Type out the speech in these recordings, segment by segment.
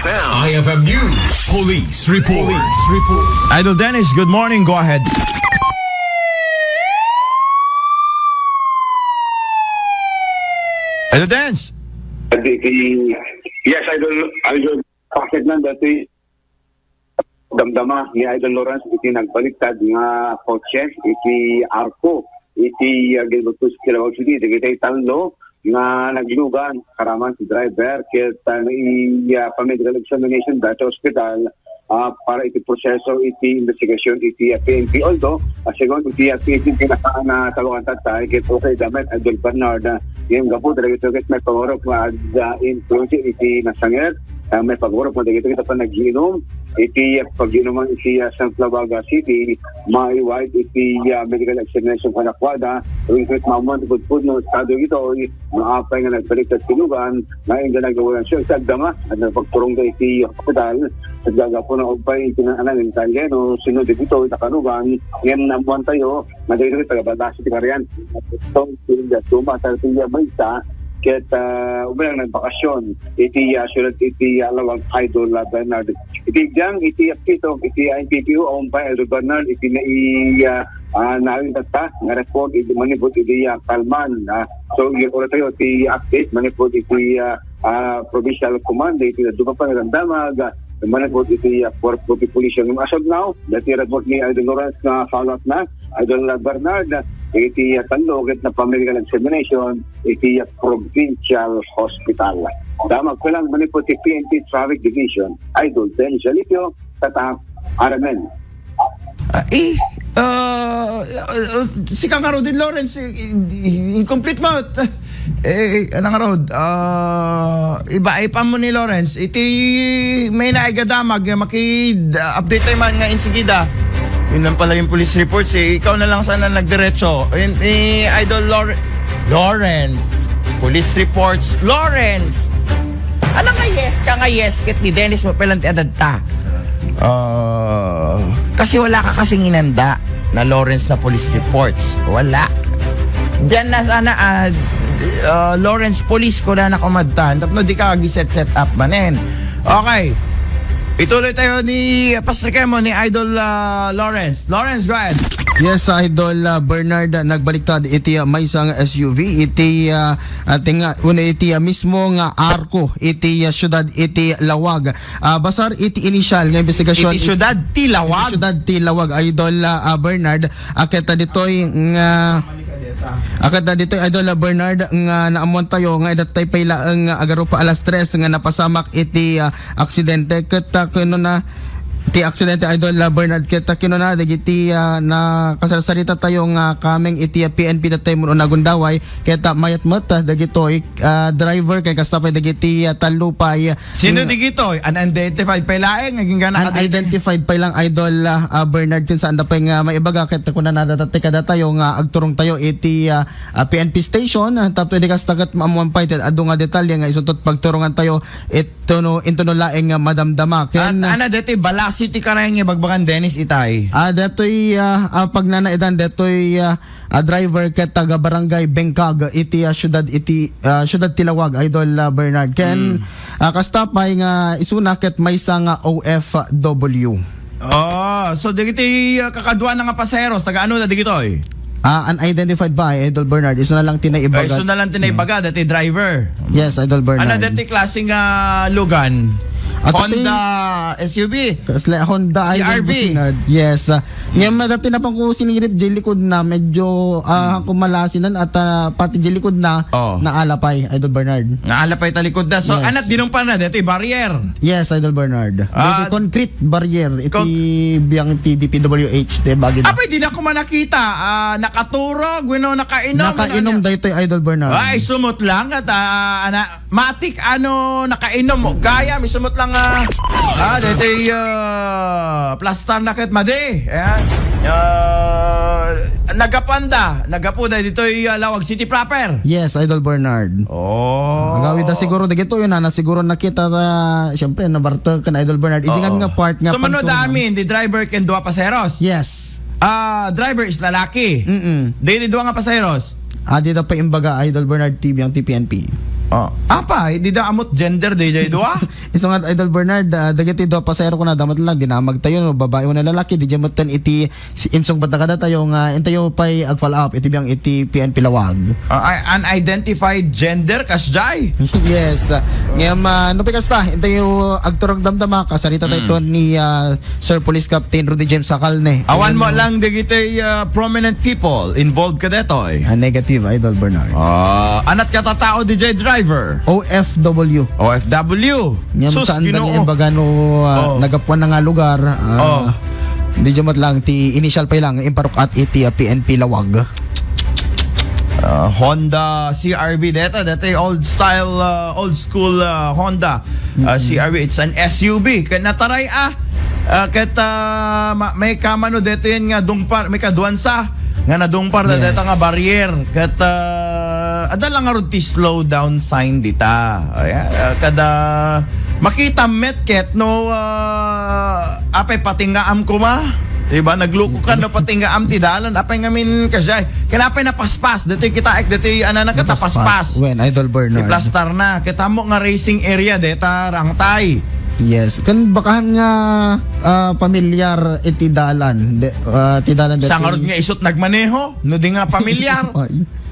IFM News. Police Report. Idol Dennis, good morning. Go ahead. Idol Dennis. Yes, Idol, bakit na dati damdama ni Idol Lawrence iti nagbaliktad nga kotse iti Arco iti Gilbertus Kilawag City iti talo nga naglugan karaman si driver ket pa-medical examination dati hospital para iti proseso iti investigasyon iti PNP although segon iti PNP pinaka na tawagan tatay ket okay damet Idol Bernard yung gapo talaga ito may pagorok na influence iti nasangit may pagorok mo dito pa nag-inom iti pag-inuman iti Sunflower City maiwide iti medical examination panakwada yung mamon pud no estado ito maapay nga nagbalik sa tinugan na yung nagawa siya sa dama at pagturong iti hospital sa gagapo na upay tinaanan ng Italiano sinod dito nakanugan ngayon namuan tayo madito taga-Banda City Marian so yung tuma sa tiya bansa ket umayang nagbakasyon iti sulat iti Lawag Idol Bernard iti jang iti apito iti NPPO on by Idol Bernard iti naawin tata nga report iti manipod iti Kalman so yung oras tayo iti update manipod iti provincial command iti dupa pa nagandamag manipod iti Port Police as of now dati report ni Idol Lawrence na follow up na Idol Bernard iti tandog na pa-medical examination iti provincial hospital. Damag ko lang manipod iti PNP Traffic Division Idol Dennis Alipio Tatap Aramen. Si Kang Rodin Lawrence, incomplete mo. Anong road? Iba mo ni Lawrence. Iti may naigadamag, maki-update tayo man nga insigida. Yun lang pala yung police reports Ikaw na lang sana nagdiretso. Idol Lawrence. Police reports. Lawrence! Ano nga yes ka nga yes kit ni Dennis mo pelanti adadta? Kasi wala ka kasing inanda na Lawrence na police reports. Wala. Diyan na sana Lawrence police ko na nakamadtan. Tapos di ka set up manin. Okay. Ituloy tayo ni Pastor Kemo ni Idol Lawrence. Lawrence, go ahead. Yes, Idol Bernard, nagbaliktad iti may isang SUV iti ating una iti mismo nga Arco iti syudad iti Lawag. Basar iti initial nga investigasyon iti syudad ti Lawag. Syudad ti Lawag Idol Bernard aketa ditoy nga akada dito Idol Bernard nga naamon tayo nga idatay payla ang agaro pa alas 3 nga napasamak iti aksidente ket kuno na ti aksidente Idol Bernard ket kuno na dagiti na kasarsarita tayo nga kameng iti PNP datay mo nagundaway ket mayat mata dagitoy driver kay kastapay dagiti talupay. Sino digitoy? Unidentified paylaeng naging gana unidentified pa lang Idol Bernard kin saan dapay nga maibaga ket kuno na datatay kada tayo nga agturong tayo iti PNP station tapos di kastagat maamuan pa iti adu nga detalye nga isutot pagturungan tayo ito no laeng nga madamdama ken ana deti Bala City karayang ibagbagan Dennis Itay. Detoy pag nanaidan detoy driver ket taga barangay Bengkag iti syudad Tilawag Idol Bernard ken kastapay nga isuna ket maysa nga OFW. So digiti kakadwa na nga paseros taga ano na digitoy? Unidentified by Idol Bernard iso na lang tinaibaga. Iso na lang tinaibaga dati driver. Yes, Idol Bernard. Ano dati klaseng lugan? Honda SUV. Honda CRV. Yes. Ngayon dati na pang ko sinirip jilikod na medyo kumalasinan at pati jilikod na naalapay Idol Bernard. Naalapay talikod na. So yes. Anat dinong pa na dati barrier. Yes, Idol Bernard. Concrete barrier iti biyang TDPWH de bagay. Apay di na ko manakita. Nakaturog, nakainom. Nakainom dito Idol Bernard. Ay sumot lang at matik nakainom mo. Kaya may sumot lang dito plastar na ket madi. Ayan. Nagapuda dito Lawag City proper. Yes, Idol Bernard. Agawid na siguro dagito yun na siguro nakita syempre nabarta kan Idol Bernard. Ijingan nga part nga. Sumunod amin, the driver can duwa paseros. Yes. Driver is lalaki. Dito duwa nga paseros. Dito pa imbaga Idol Bernard TV ang TPNP. Di da amot gender DJ doa. Isang nga Idol Bernard, dagiti do pasero ko na damat lang dinamag tayo no babae mo na lalaki di jamutan iti insong batakada tayo nga intayo pay ag follow up iti biyang iti PNP Lawag. Unidentified gender kasjay. Yes. Ngam no pikasta intayo agturog damdama kasarita tayo ni Sir Police Captain Rudy James Sacalne. Awan mo lang digiti prominent people involved ka detoy. Negative Idol Bernard. Anat katatao DJ driver. OFW. Ngam Sus, saan Ginoo. tang imbaga no nagapuan na nga lugar. Di jamat lang ti initial pa lang imparok at iti PNP Lawag. Honda CRV dito old style old school Honda CRV. It's an SUV kanataray may kamano dito yan nga dungpar may kaduansa nga nadungpar Yes. dito nga barrier kat adala nga ron ti slow down sign dita. Kada makita metket no apay patingaam ko ma. Diba? Nagluko ka no patingaam ti dalan. Apay ngamin kasya. Kanapay na paspas. Dito kita nakatapaspas. When Idol Bernard. Iplastar na. Kita mo nga racing area deta rangtay. Yes. Kan bakahan nga pamilyar iti dalan. Ti dalan dito. Sangarod nga isot nagmaneho. No di nga pamilyar.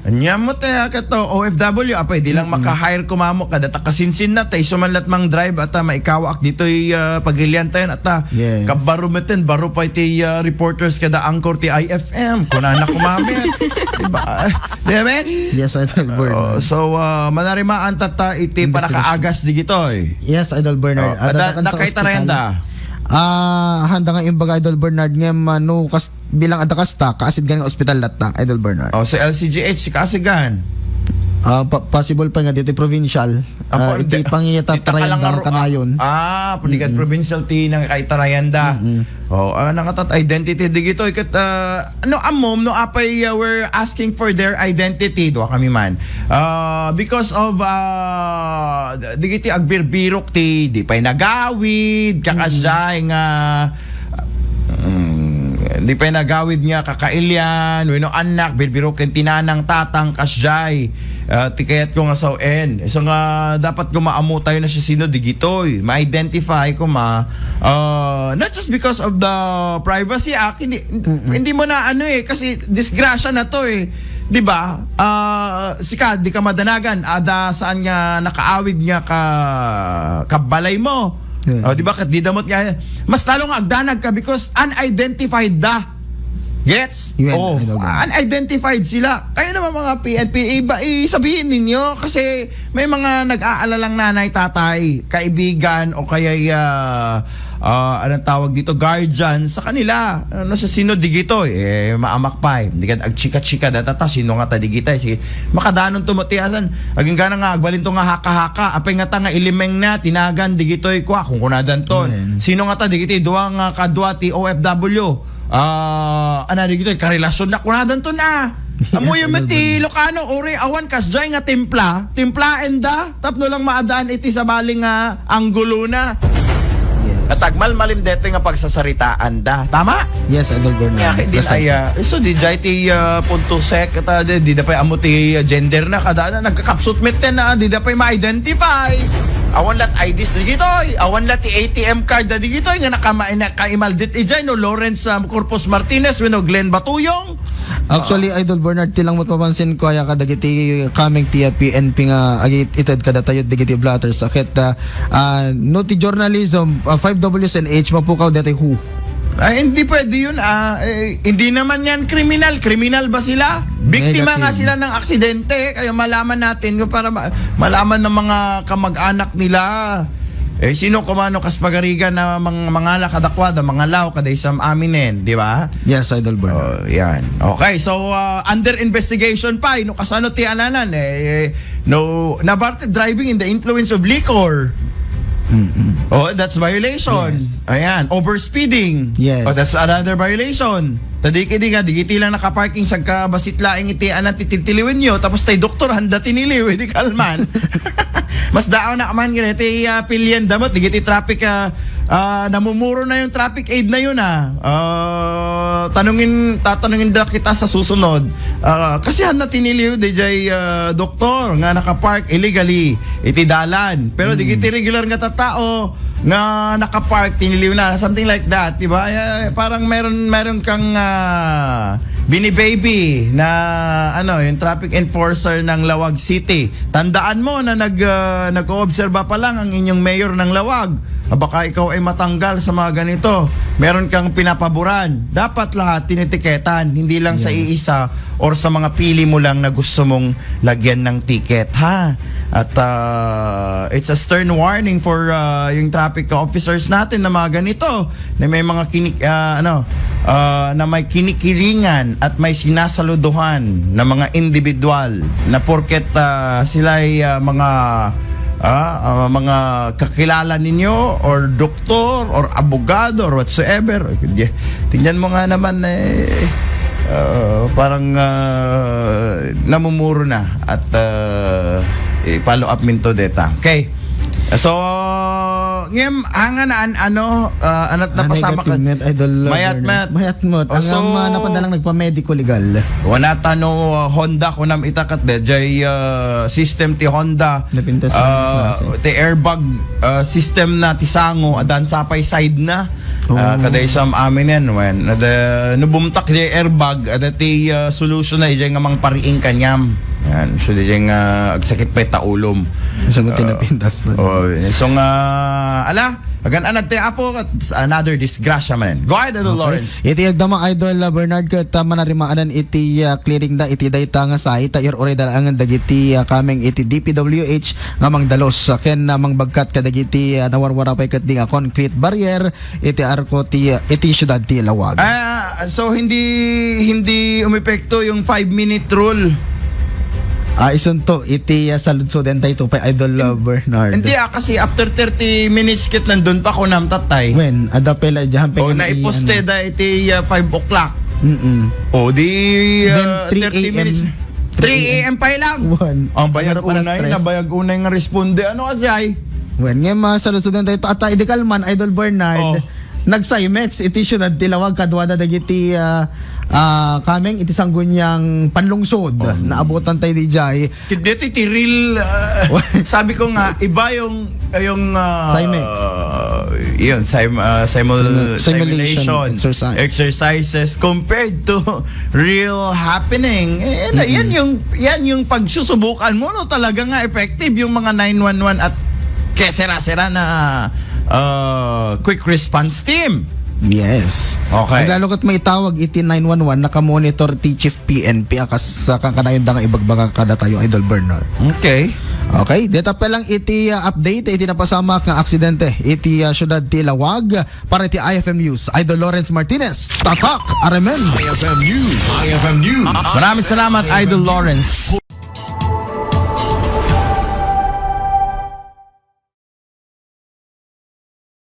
Anya mo tayo kato OFW apay di lang maka-hire kumamo kada takasinsin na tay sumanlat mang drive at maikawak dito'y pagilian tayo at Yes. kabarumeten baro pa iti reporters kada angkor ti IFM kunana kumamit. Diba? Diba? Yes, Idol Bernard. So manarimaan tata iti panakaagas di gitoy. Yes, Idol Bernard. Nakaitarayan Handa nga imbaga Idol Bernard ngem no bilang adakasta kaasid nga ospital latta Idol Bernard. Sa LCGH si Kasigan. Possible pa nga dito provincial. Iti pangiyata trayanda kanayon. Pulikat provincial ti nang kaitarayanda. Nangatat identity digito ikat amom no apay we're asking for their identity do kami man. Because of digiti agbirbirok ti di pay nagawid kakasay nga di pay nagawid nga kakailyan no anak birbiroken tinanang tatang kasjay tikayat ko nga sawen so nga dapat ko maamo tayo na siya sino digitoy ma-identify ko not just because of the privacy act hindi mo na kasi disgrasya na to di ba sika di ka madanagan ada saan nga nakaawid nga kabalay mo. Di ba kat di damot nga mas talo nga agdanag ka because unidentified gets? Unidentified sila. Kaya naman mga PNP sabihin ninyo kasi may mga nag-aalalang nanay, tatay, kaibigan o kaya anong tawag dito, guardian sa kanila. Sa sino digito maamak pa hindi ka agchika-chika datata sino nga ta digitay sige makadanon tumatiasan aging gana nga agbalin to nga haka-haka apay nga ta nga ilimeng na tinagan digitoy kwa kung kunadan ton sino nga ta digitoy duwa nga kadwa ti OFW digito karelasyon na kunadan to na amo yung mati Ilocano ori awan kasjay nga timpla enda tapno lang maadaan iti sa baling nga anggulo na. Katagmal malim dito nga pagsasaritaan tama? Yes, Idol Bernard. Kaya din so di jay ti punto sec di da pay amo ti gender na kada na nagka-capsule na di da pay ma-identify. Awan lat IDs digitoy, awan lat ti ATM card da digitoy nga naka-imaldit ijay no Lawrence Corpus Martinez wenno Glenn Batuyong. Actually, Idol Bernard, tilang mo papansin ko kaya kadagiti coming ti PNP nga agit kada tayo digiti blatters sakit no ti journalism 5Ws and H mapukaw dati who. Hindi pwede yun hindi naman yan kriminal ba sila? Biktima nga sila ng aksidente kaya malaman natin para malaman ng mga kamag-anak nila sino kumano kas pagarigan na mga kadakwada mga law kada isang aminen di ba? Yes, Idol Bernard. Yan. Okay, so under investigation pa no kasano ti ananan driving in the influence of liquor. That's violation. Yes. Ayan, overspeeding. Yes. That's another violation. Tadiki digiti lang nakaparking sa kabasitlaing iti anan titiliwin nyo tapos tay doktor handa tiniliw di kalman. Mas dao na kaman gina iti pilyan damot digiti traffic namumuro na yung traffic aid na yun tatanungin da kita sa susunod kasi na tiniliw DJ doktor nga nakapark illegally iti dalan pero digiti regular nga tattao nga nakapark tiniliw na something like that diba parang meron kang bini-baby na yung traffic enforcer ng Lawag City. Tandaan mo na nag-oobserba pa lang ang inyong mayor ng Lawag. Baka ikaw ay matanggal sa mga ganito. Meron kang pinapaboran. Dapat lahat tinitiketan, hindi lang sa iisa or sa mga pili mo lang na gusto mong lagyan ng ticket, ha? At it's a stern warning for yung traffic officers natin na mga ganito na may mga na may kinikilingan at may sinasaluduhan na mga individual na porket sila ay mga kakilala ninyo or doktor or abogado or whatsoever. Tingnan mo nga naman parang namumuro na at follow up minto deta. Okay. So ngem angan anat na pasama ka mayat mo ang napadalang nagpa-medical legal wana tano Honda kunam itakat de jay system ti Honda ti airbag system na ti sango adan sapay side na kaday sam amin yan when nubumtak di airbag ada ti solution na ijay nga mang pariing kanyam yan so di nga agsakit pa taulom so tinapintas na so nga ala agan anad te apo another disgrasya man go ahead Idol Lawrence iti agdama Idol Bernard ket manarimaan iti clearing da iti dayta nga sa ita ir oray dalangan dagiti kameng iti DPWH nga mangdalos ken namang bagkat kadagiti nawarwara pay ket nga concrete barrier iti arko iti syudad ti Lawag. So hindi umepekto yung 5-minute rule. Isunto iti saludsuden tayo pa Idol Bernard. Hindi kasi after 30 minutes kit nandun pa ko nam tatay. When ada pela jahan o naiposte da iti 5 o'clock. O di 3 30 minutes. 3 a.m. pa lang. Ang bayag unay na bayag unay nga responde ano kasi when nga saludsuden tayo at idikal man Idol Bernard. Nagsimex iti syudad ti Lawag kadwada dagiti kameng iti sanggunyang panlungsod na abutan tayo di jay. Dito ti real sabi ko nga iba yung Simex. Yun simulation exercises compared to real happening. Yan yung pagsusubukan mo no talaga nga effective yung mga 911 at kesera-sera na quick response team. Yes. Okay. Naglalukot may tawag iti 911 naka-monitor ti Chief PNP akas kakanayon da nga ibagbaga kada tayo Idol Bernard. Okay. Okay, dito pa lang iti update iti napasama nga aksidente iti syudad ti Lawag para iti IFM News. Idol Lawrence Martinez, tatak, Aremen. IFM News. Maraming salamat Idol Lawrence.